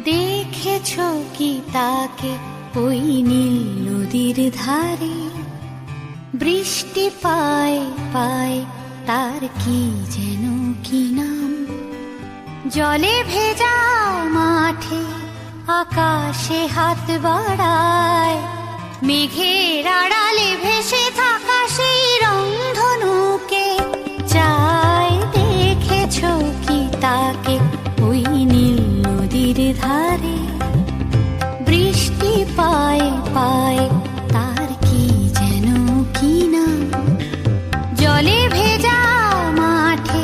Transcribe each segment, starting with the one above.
দেখেছো কি তাকে ওই নীল নদীর ধারে? বৃষ্টি পায় পায় তার কি যেন কি নাম। জলে ভেজা মাঠে আকাশে হাত বাড়ায়, মেঘের আড়ালে ভেসে থাকা সেই রংধনুকে চায়। দেখেছো কি তাকে ওই নীল নদীর ধারে? বৃষ্টি পায় পায় তার কি যেন কি নাম। জলে ভেজা মাঠে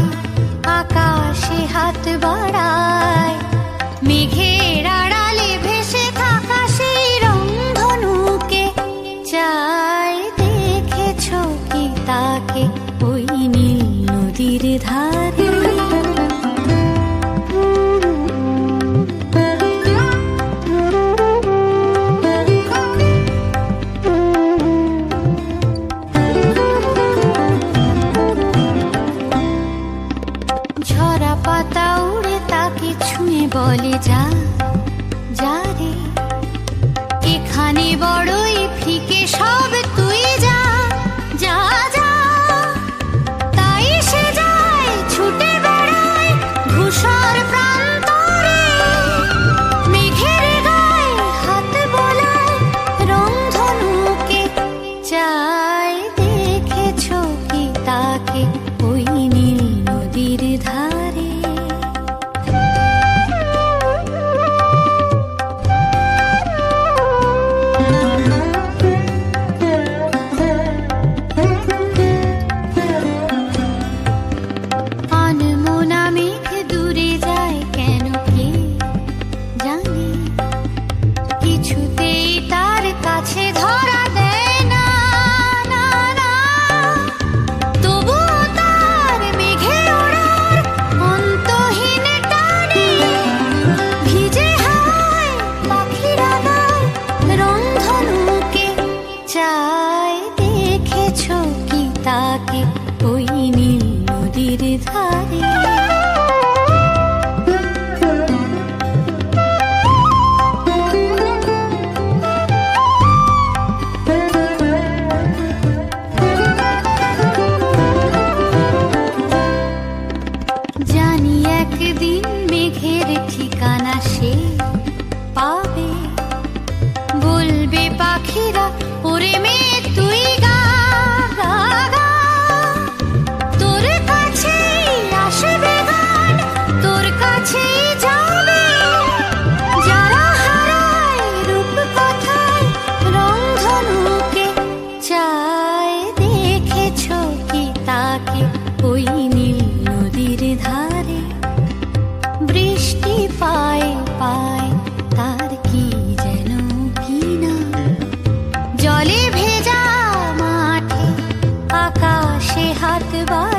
আকাশে হাত বাড়ায়, মেঘের আড়ালে ভেসে থাকা সেই রংধনুকে চায়। দেখেছো কি তাকে ওই নীল নদীর ধারে? ঝরা পাতা উড়ে তাকে ছুঁয়ে বলে যা যা রে, এখানে বড়ই ফিকে সব, তুই যা যা যা। তাই সে যায় ছুটে বেড়ায় ধূসর প্রান্তরে, মেঘের গায়ে হাত বোলায় রংধনুকে চায়। দেখেছো কি তাকে ওই নীল নদীর ধারে? আনমনা মেঘ দূরে যায় কেন কে জানে, কিছুতেই তার কাছে ধরা দেয় না না না। তবুও তার মেঘে ওড়ার অন্তহীন টানে, ভিজে হাওয়ায় পাখিরা গায় রংধনুকে চায়। দেখেছো কি তাকে ওই নীল নদীর ধারে? জানি একদিন মেঘের ঠিকানা সে পাবে, বলবে পাখিরা ওরে মেয়ে তুই গা গা গা। তোর কাছেই আসবে গান, তোর কাছেই যাবে যারা হারায় রূপ কথায় রংধনুকে চায়। দেখেছো কি তাকে ওই নীল নদীর ধারে? বৃষ্টি পায় পায় তার কি যেন কি নাম। জলে ভেজা মাঠে আকাশে হাত বাড়ায়,